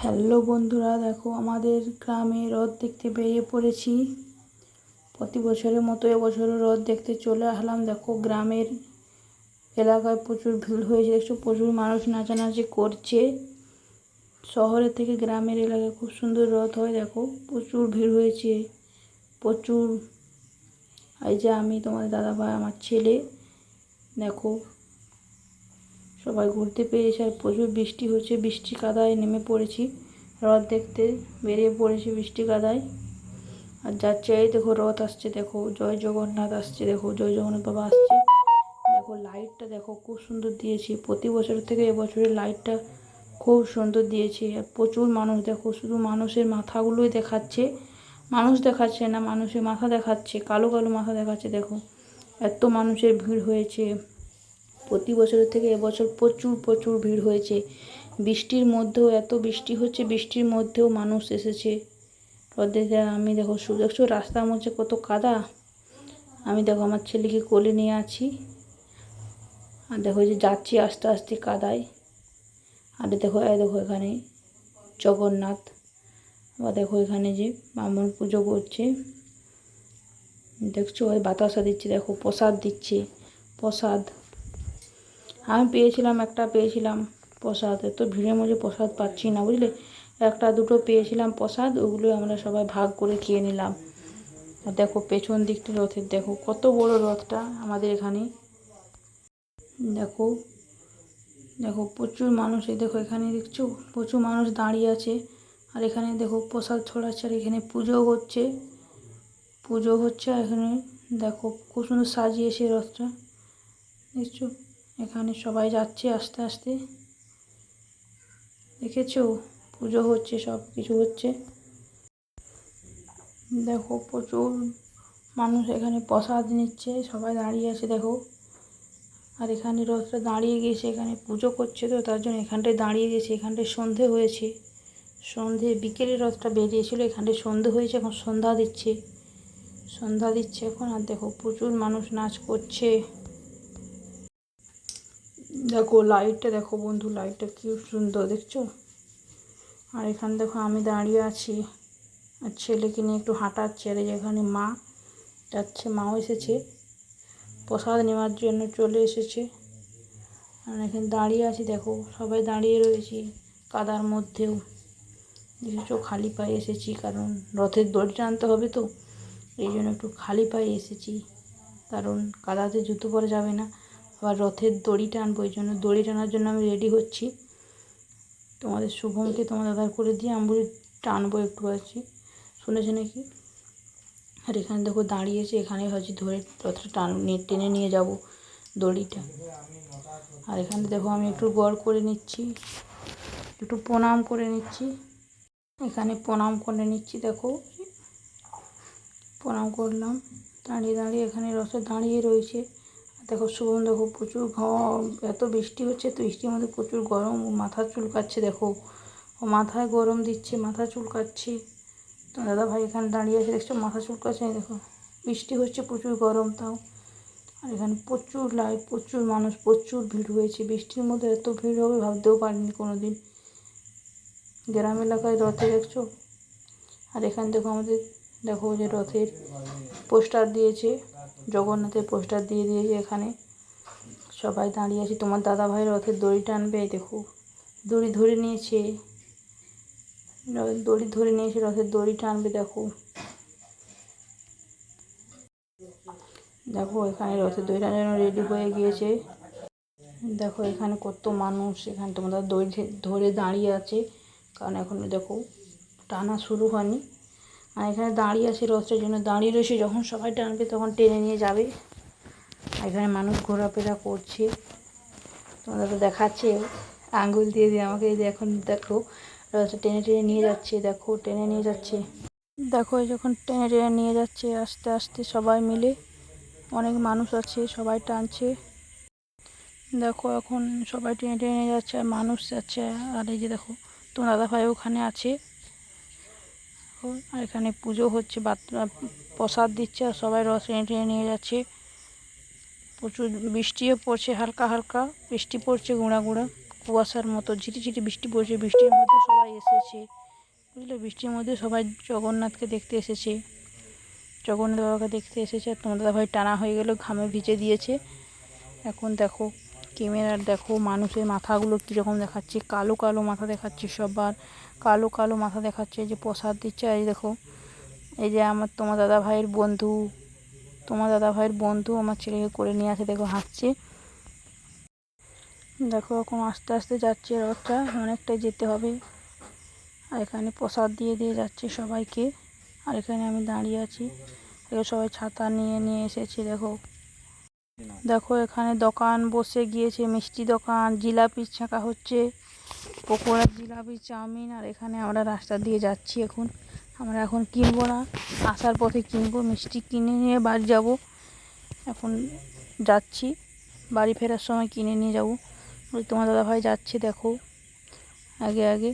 Hello বন্ধুরা, দেখো আমাদের গ্রামে রথ দেখতে বেরিয়ে পড়েছি। প্রতি বছরের মতো এবছরও রথ দেখতে চলে আসলাম। দেখো গ্রামের এলাকায় প্রচুর ভিড় হয়েছে, দেখছো প্রচুর মানুষ নাচানাচি করছে। শহরের থেকে গ্রামের এলাকায় খুব সুন্দর রথ হয়। দেখো প্রচুর ভিড় হয়েছে, প্রচুর। এই যে আমি, তোমাদের দাদাভাই, আমার ছেলে, দেখো সবাই ঘুরতে পেরেছে। আর প্রচুর বৃষ্টি হচ্ছে, বৃষ্টি কাদায় নেমে পড়েছি, রথ দেখতে বেরিয়ে পড়েছি বৃষ্টি কাদায়। আর যাচ্ছে, এই দেখো রথ আসছে, দেখো জয় জগন্নাথ আসছে, দেখো জয় জগন্নাথ বাবা আসছে। দেখো লাইটটা দেখো খুব সুন্দর দিয়েছে, প্রতি বছরের থেকে এবছরের লাইটটা খুব সুন্দর দিয়েছে। আর প্রচুর মানুষ, দেখো শুধু মানুষের মাথাগুলোই দেখাচ্ছে, মানুষ দেখাচ্ছে না, মানুষের মাথা দেখাচ্ছে, কালো কালো মাথা দেখাচ্ছে। দেখো এত মানুষের ভিড় হয়েছে, প্রতি বছরের থেকে এবছর প্রচুর প্রচুর ভিড় হয়েছে। বৃষ্টির মধ্যেও এত বৃষ্টি হচ্ছে, বৃষ্টির মধ্যেও মানুষ এসেছে। আমি দেখো দেখছো রাস্তার মধ্যে কত কাদা। আমি দেখো আমার ছেলেকে কোলে নিয়ে আছি, আর দেখো যে যাচ্ছি আস্তে আস্তে কাদায়। আর দেখো দেখো এখানে জগন্নাথ, আবার দেখো এখানে যে ব্রাহ্মণ পুজো করছে, দেখছো ওই বাতাসা দিচ্ছে, দেখো প্রসাদ দিচ্ছে, প্রসাদ। আমি পেয়েছিলাম প্রসাদ, এত ভিড়ের মধ্যে প্রসাদ পাচ্ছি না, বুঝলে। একটা দুটো পেয়েছিলাম প্রসাদ, ওগুলো আমরা সবাই ভাগ করে খেয়ে নিলাম। আর দেখো পেছন দিকটা রথের, দেখো কত বড় রথটা আমাদের এখানে। দেখো দেখো প্রচুর মানুষ, এই দেখো এখানে দেখছো প্রচুর মানুষ দাঁড়িয়ে আছে। আর এখানে দেখো প্রসাদ ছড়াচ্ছে, আর এখানে পুজো হচ্ছে। আর এখানে দেখো খুব সুন্দর সাজিয়েছে রথটা, দেখছো। এখানে সবাই যাচ্ছে আস্তে আস্তে, দেখেছো পুজো হচ্ছে, সব কিছু হচ্ছে। দেখো প্রচুর মানুষ এখানে প্রসাদ নিচ্ছে, সবাই দাঁড়িয়ে আছে দেখো। আর এখানে রথটা দাঁড়িয়ে গেছে, এখানে পুজো করছে, তো তার জন্য এখানটায় দাঁড়িয়ে গেছে। এখানটায় সন্ধে হয়েছে, বিকেলে রথটা বেরিয়েছিল, এখানটায় সন্ধে হয়েছে, এখন সন্ধ্যা দিচ্ছে এখন। আর দেখো প্রচুর মানুষ নাচ করছে। দেখো লাইটটা দেখো বন্ধু, লাইটটা কি সুন্দর, দেখছো। আর এখানে দেখো আমি দাঁড়িয়ে আছি, আর ছেলেকে নিয়ে একটু হাঁটাচ্ছি। আর এখানে মা যাচ্ছে, মাও এসেছে প্রসাদ নেওয়ার জন্য, চলে এসেছে। আর এখানে দাঁড়িয়ে আছি, দেখো সবাই দাঁড়িয়ে রয়েছি কাদার মধ্যেও, দেখেছো। খালি পায়ে এসেছি, কারণ রথের দড়ি টানতে হবে, তো এই জন্য একটু খালি পায়ে এসেছি, কারণ কাদাতে জুতো পরা যাবে না। আবার রথের দড়ি টানবো, এই জন্য দড়ি টানার জন্য আমি রেডি হচ্ছি। তোমাদের শুভমকে তোমার আধার করে দিয়ে আমি টানবো একটু আছি, শুনেছে নাকি। আর এখানে দেখো দাঁড়িয়েছে, এখানে ভাবছি ধরে রথটা টেনে নিয়ে যাব দড়িটা। আর এখানে দেখো আমি একটু গড় করে নিচ্ছি, একটু প্রণাম করে নিচ্ছি, এখানে প্রণাম করে নিচ্ছি। দেখো প্রণাম করলাম, দাঁড়িয়ে দাঁড়িয়ে এখানে রথে দাঁড়িয়ে রয়েছে। দেখো শুভম, দেখো প্রচুর এত বৃষ্টি হচ্ছে, তো বৃষ্টির মধ্যে প্রচুর গরম, মাথা চুলকাচ্ছে। দেখো ও মাথায় গরম দিচ্ছে, মাথা চুলকাচ্ছে। তো দাদা ভাই এখানে দাঁড়িয়ে আছে, দেখছো মাথা চুলকাচ্ছে। দেখো বৃষ্টি হচ্ছে, প্রচুর গরম তাও। আর এখানে প্রচুর লাইট, প্রচুর মানুষ, প্রচুর ভিড় হয়েছে। বৃষ্টির মধ্যে এত ভিড় হবে ভাবতেও পারিনি কোনো দিন, গ্রাম এলাকায় রথে, দেখছো। আর এখানে দেখো আমাদের, দেখো যে রথের পোস্টার দিয়েছে, জগন্নাথের পোস্টার দিয়ে দিয়েছে এখানে। সবাই দাঁড়িয়ে আছে, তোমার দাদা ভাই রথের দড়ি টানবে, দেখো দড়ি ধরে নিয়েছে, রথের দড়ি টানবে। দেখো দেখো এখানে রথের দড়ি টানার জন্য রেডি হয়ে গিয়েছে। দেখো এখানে কত মানুষ, এখানে তোমাদের দড়ি ধরে দাঁড়িয়ে আছে, কারণ এখন দেখো টানা শুরু হয়নি। আর এখানে দাঁড়িয়ে আছে রথের জন্য, দাঁড়িয়ে রয়েছে, যখন সবাই টানবে তখন টেনে নিয়ে যাবে। এখানে মানুষ ঘোরাফেরা করছে, তোমাদের তো দেখাচ্ছে আঙ্গুল দিয়ে আমাকে, এখন দেখো রথটা টেনে টেনে নিয়ে যাচ্ছে, দেখো টেনে নিয়ে যাচ্ছে। দেখো যখন টেনে টেনে নিয়ে যাচ্ছে আস্তে আস্তে, সবাই মিলে, অনেক মানুষ আছে, সবাই টানছে। দেখো এখন সবাই টেনে টেনে নিয়ে যাচ্ছে, আর মানুষ যাচ্ছে। আর এই যে দেখো তোমার দাদা ভাই ওখানে আছে, আর এখানে পুজো হচ্ছে, প্রসাদ দিচ্ছে, আর সবাই রথ টেনে টেনে নিয়ে যাচ্ছে। প্রচুর বৃষ্টিও পড়ছে, হালকা হালকা বৃষ্টি পড়ছে, গুঁড়া গুঁড়া, কুয়াশার মতো ঝিরিঝিরি বৃষ্টি পড়ছে, বৃষ্টির মধ্যে সবাই এসেছে বুঝলে, বৃষ্টির মধ্যে সবাই জগন্নাথকে দেখতে এসেছে, জগন্নাথ বাবাকে দেখতে এসেছে। আর তোমার দাদাভাই টানা হয়ে গেল, ঘামে ভিজে দিয়েছে। এখন দেখো ক্যামেরার দেখো মানুষের মাথাগুলো কীরকম দেখাচ্ছে, কালো কালো মাথা দেখাচ্ছে, সবার কালো কালো মাথা দেখাচ্ছে। যে প্রসাদ দিচ্ছে, এই দেখো এই যে তোমার দাদাভাইয়ের বন্ধু, আমার ছেলেকে করে নিয়ে আসে, দেখো হাসছে। দেখো এখন আস্তে আস্তে যাচ্ছে রথটা, অনেকটাই যেতে হবে। আর এখানে প্রসাদ দিয়ে দিয়ে যাচ্ছে সবাইকে। আর এখানে আমি দাঁড়িয়ে আছি, দেখো সবাই ছাতা নিয়ে নিয়ে এসেছে। দেখো দেখো এখানে দোকান বসে গিয়েছে, মিষ্টি দোকান, জিলাপি ছাকা হচ্ছে, পকোড়া, জিলাপি, চাউমিন। আর এখানে আমরা রাস্তা দিয়ে যাচ্ছি। আমরা এখন কিনবো না, আসার পথে কিনবো, মিষ্টি কিনে নিয়ে বাড়ি যাব। এখন যাচ্ছি, বাড়ি ফেরার সময় কিনে নিয়ে যাব। ওই তোমার দাদাভাই যাচ্ছে দেখো আগে আগে,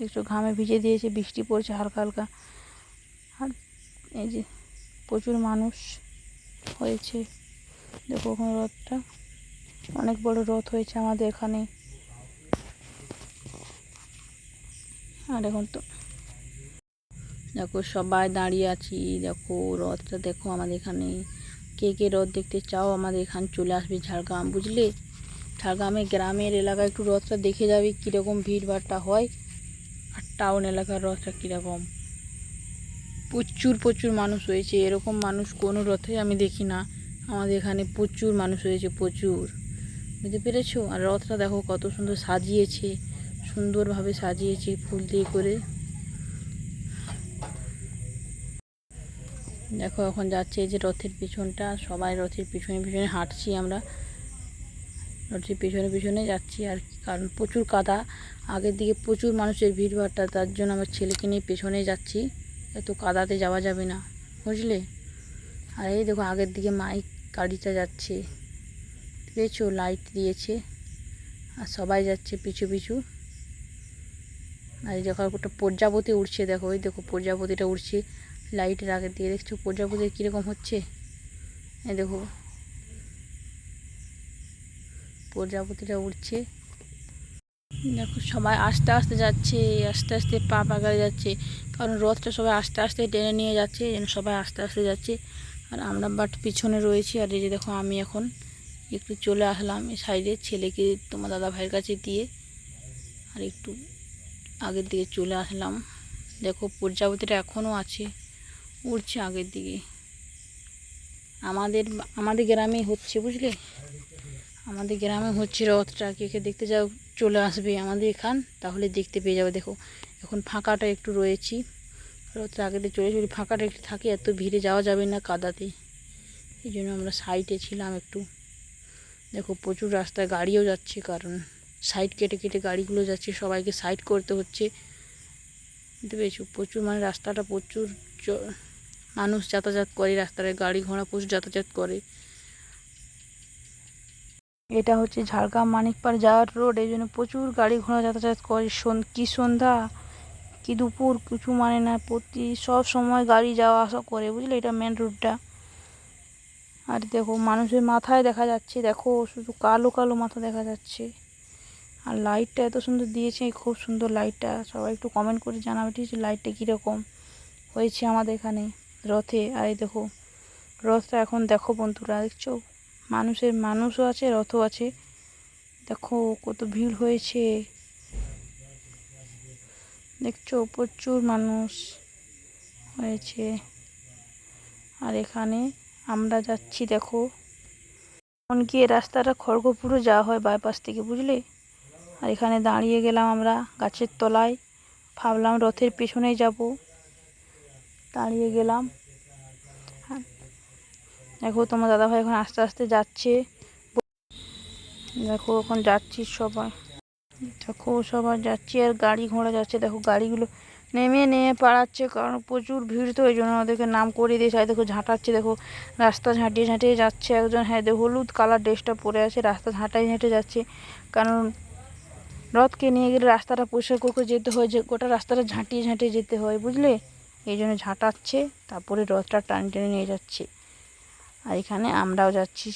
একটু ঘামে ভিজে দিয়েছে, বৃষ্টি পড়ছে হালকা হালকা। আর এই যে প্রচুর মানুষ হয়েছে, দেখো ওখানে রথটা, অনেক বড় রথ হয়েছে আমাদের এখানে। আর এখন তো দেখো সবাই দাঁড়িয়ে আছি, দেখো রথটা দেখো আমাদের এখানে। কে কে রথ দেখতে চাও আমাদের এখানে চলে আসবে ঝাড়গ্রাম, বুঝলে। ঝাড়গ্রামে গ্রামের এলাকায় একটু রথটা দেখে যাবে কীরকম ভিড়ভাড়টা হয়, আর টাউন এলাকার রথটা কীরকম। প্রচুর প্রচুর মানুষ হয়েছে, এরকম মানুষ কোনো রথে আমি দেখি না। আমাদের এখানে প্রচুর মানুষ হয়েছে, প্রচুর, বুঝতে পেরেছো। আর রথটা দেখো কত সুন্দর সাজিয়েছে, সুন্দরভাবে সাজিয়েছে ফুল দিয়ে করে। দেখো এখন যাচ্ছে এই যে রথের পিছনটা, সবাই রথের পিছনে পিছনে হাঁটছি আমরা, রথের পিছনে পিছনে যাচ্ছি। আর কারণ প্রচুর কাদা, আগের দিকে প্রচুর মানুষের ভিড়ভাড়টা, তার জন্য আমার ছেলেকে নিয়ে পেছনে যাচ্ছি, এত কাদাতে যাওয়া যাবে না, বুঝলে। আর এই দেখো আগের দিকে মাইক গাড়িটা যাচ্ছে, পেয়েছো, লাইট দিয়েছে, আর সবাই যাচ্ছে পিছু পিছু। আর এই দেখো একটা প্রজাপতি উড়ছে, দেখো ওই দেখো প্রজাপতিটা উড়ছে লাইটের আগের দিকে, দেখছো প্রজাপতি কীরকম হচ্ছে, এই দেখো প্রজাপতিটা উড়ছে। দেখো সবাই আস্তে আস্তে যাচ্ছে, আস্তে আস্তে পা পাকারে যাচ্ছে, কারণ রথটা সবাই আস্তে আস্তে টেনে নিয়ে যাচ্ছে, যেন সবাই আস্তে আস্তে যাচ্ছে। আর আমরা বাট পিছনে রয়েছি। আর এই যে দেখো আমি এখন একটু চলে আসলাম এই সাইডে, ছেলেকে তোমার দাদা ভাইয়ের কাছে দিয়ে, আর একটু আগের দিকে চলে আসলাম। দেখো প্রজাপতিটা এখনও আছে, উড়ছে আগের দিকে। আমাদের আমাদের গ্রামে হচ্ছে, বুঝলে, আমাদের গ্রামে হচ্ছে রথটা। কে কে দেখতে যাও চলে আসবে আমাদের এখান, তাহলে দেখতে পেয়ে যাবে। দেখো এখন ফাঁকাটা একটু রয়েছি, রথটা আগে দিয়ে চলে চলে ফাঁকাটা একটু থাকে, এত ভিড়ে যাওয়া যাবে না কাদাতে, এই জন্য আমরা সাইডে ছিলাম একটু। দেখো প্রচুর রাস্তায় গাড়িও যাচ্ছে, কারণ সাইড কেটে কেটে গাড়িগুলো যাচ্ছে, সবাইকে সাইড করতে হচ্ছে, বুঝতে পেরেছো। প্রচুর মানে রাস্তাটা প্রচুর মানুষ যাতায়াত করে, রাস্তায় গাড়ি ঘোড়া প্রচুর যাতায়াত করে। এটা হচ্ছে ঝাড়গ্রাম মানিকপাড় যাওয়ার রোড, এই জন্য প্রচুর গাড়ি ঘোড়া যাতায়াত করে। কি সন্ধ্যা কি দুপুর কিছু মানে না, প্রতি সব সময় গাড়ি যাওয়া আসা করে, বুঝলে, এটা মেন রোডটা। আর দেখো মানুষের মাথায় দেখা যাচ্ছে, দেখো শুধু কালো কালো মাথা দেখা যাচ্ছে। আর লাইটটা এত সুন্দর দিয়েছে, খুব সুন্দর লাইটটা। সবাই একটু কমেন্ট করে জানাবে ঠিক আছে লাইটটা কীরকম হয়েছে আমাদের এখানে রথে। আর এই দেখো রথটা এখন দেখো বন্ধুরা, দেখছো মানুষও আছে, রথও আছে, দেখো কত ভিড় হয়েছে, দেখছো প্রচুর মানুষ হয়েছে। আর এখানে আমরা যাচ্ছি, দেখো এখন গিয়ে রাস্তাটা খড়গপুরে যাওয়া হয় বাইপাস থেকে, বুঝলে। আর এখানে দাঁড়িয়ে গেলাম আমরা গাছের তলায়, ভাবলাম রথের পেছনেই যাব, দাঁড়িয়ে গেলাম। দেখো তোমার দাদাভাই এখন আস্তে আস্তে যাচ্ছে, দেখো এখন যাচ্ছি সবাই, দেখো সবাই যাচ্ছি। আর গাড়ি ঘোড়া যাচ্ছে, দেখো গাড়িগুলো নেমে নেমে পাড়াচ্ছে, কারণ প্রচুর ভিড় তো, ওই জন্য ওদেরকে নাম করে দিয়েছে। আর দেখো ঝাঁটাচ্ছে, দেখো রাস্তা ঝাঁটিয়ে ঝাঁটিয়ে যাচ্ছে একজন, হ্যাঁ দেখো হলুদ কালার ড্রেসটা পরে আছে, রাস্তা ঝাঁটাই ঝাঁটে যাচ্ছে, কারণ রথকে নিয়ে গেলে রাস্তাটা পরিষ্কার করে যেতে হয়, যে গোটা রাস্তাটা ঝাঁটিয়ে ঝাঁটিয়ে যেতে হয়, বুঝলে, এই জন্য ঝাঁটাচ্ছে, তারপরে রথটা টানে টেনে নিয়ে যাচ্ছে। আর এখানে আমরাও যাচ্ছি,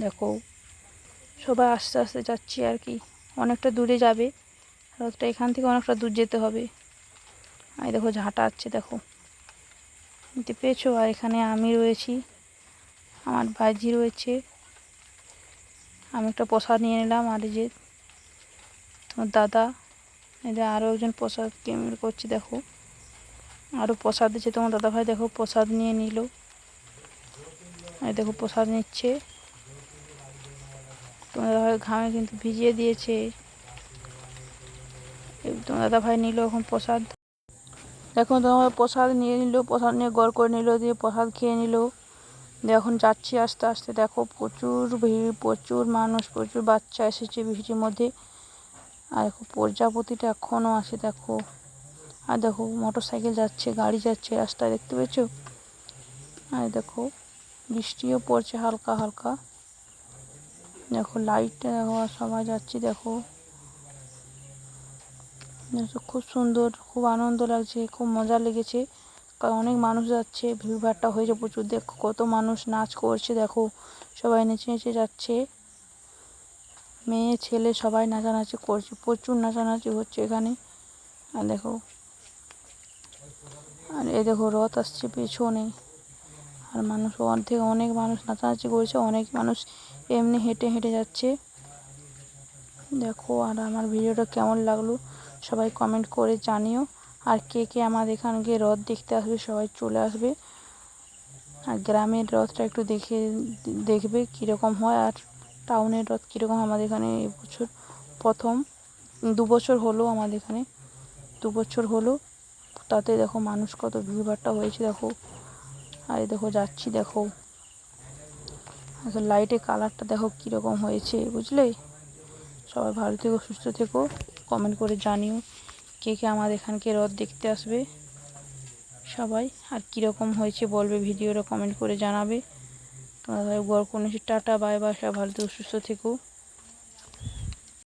দেখো সবাই আস্তে আস্তে যাচ্ছি আর কি, অনেকটা দূরে যাবে রথটা, এখান থেকে অনেকটা দূর যেতে হবে। আর দেখো ঝাঁটা আছে, দেখো দেখতে পেয়েছো। আর এখানে আমি রয়েছি, আমার ভাইঝি রয়েছে, আমি একটা প্রসাদ নিয়ে নিলাম। আর এই যে তোমার দাদা, এদের আরও একজন প্রসাদ কেমন করছে, দেখো আরও প্রসাদ দিচ্ছে। তোমার দাদা ভাই দেখো প্রসাদ নিয়ে নিল, এই দেখো প্রসাদ নিচ্ছে। তোমার দাদা ভাই ঘামে কিন্তু ভিজিয়ে দিয়েছে। তোমার দাদা ভাই নিল এখন প্রসাদ, দেখো তোমার প্রসাদ নিয়ে নিল, প্রসাদ নিয়ে গড় করে নিল, দিয়ে প্রসাদ খেয়ে নিল। এখন যাচ্ছি আস্তে আস্তে, দেখো প্রচুর ভিড়, প্রচুর মানুষ, প্রচুর বাচ্চা এসেছে ভিড়ের মধ্যে। আর দেখো প্রজাপতিটা এখনও আছে, দেখো। আর দেখো মোটর সাইকেল যাচ্ছে, গাড়ি যাচ্ছে রাস্তায়, দেখতে পেয়েছো। আর দেখো বৃষ্টিও পড়ছে হালকা হালকা, দেখো লাইটটা দেখো, সবাই যাচ্ছে দেখো। খুব সুন্দর, খুব আনন্দ লাগছে, খুব মজা লেগেছে, কারণ অনেক মানুষ যাচ্ছে, ভিড়ভাড়টা হয়েছে প্রচুর। দেখো কত মানুষ নাচ করছে, দেখো সবাই নেচে নেচে যাচ্ছে, মেয়ে ছেলে সবাই নাচানাচি করছে, প্রচুর নাচানাচি হচ্ছে এখানে। আর দেখো, আর এই দেখো রথ আসছে পেছনে, আর মানুষ থেকে অনেক মানুষ নাচানাচি করেছে, অনেক মানুষ এমনি হেঁটে হেঁটে যাচ্ছে, দেখো। আর আমার ভিডিওটা কেমন লাগলো সবাই কমেন্ট করে জানিও। আর কে কে আমাদের এখানে গিয়ে রথ দেখতে আসবে সবাই চলে আসবে। আর গ্রামের রথটা একটু দেখবে কীরকম হয়, আর টাউনের রথ কীরকম। আমাদের এখানে এবছর প্রথম 2 বছর হলো, আমাদের এখানে 2 বছর হলো, তাতে দেখো মানুষ কত ভিড়ভাড়টা হয়েছে, দেখো। আর দেখো যাচ্ছি, দেখো এখন লাইটের কালারটা দেখো কীরকম হয়েছে, বুঝলে। সবাই ভালো থেকো, সুস্থ থেকো, কমেন্ট করে জানিও কে কে আমাদের এখানকে রথ দেখতে আসবে সবাই, আর কীরকম হয়েছে বলবে, ভিডিওটা কমেন্ট করে জানাবে। তোমাদের গড় কোন টাটা, বাই বাই, সবাই ভালো থেকো, সুস্থ থেকো।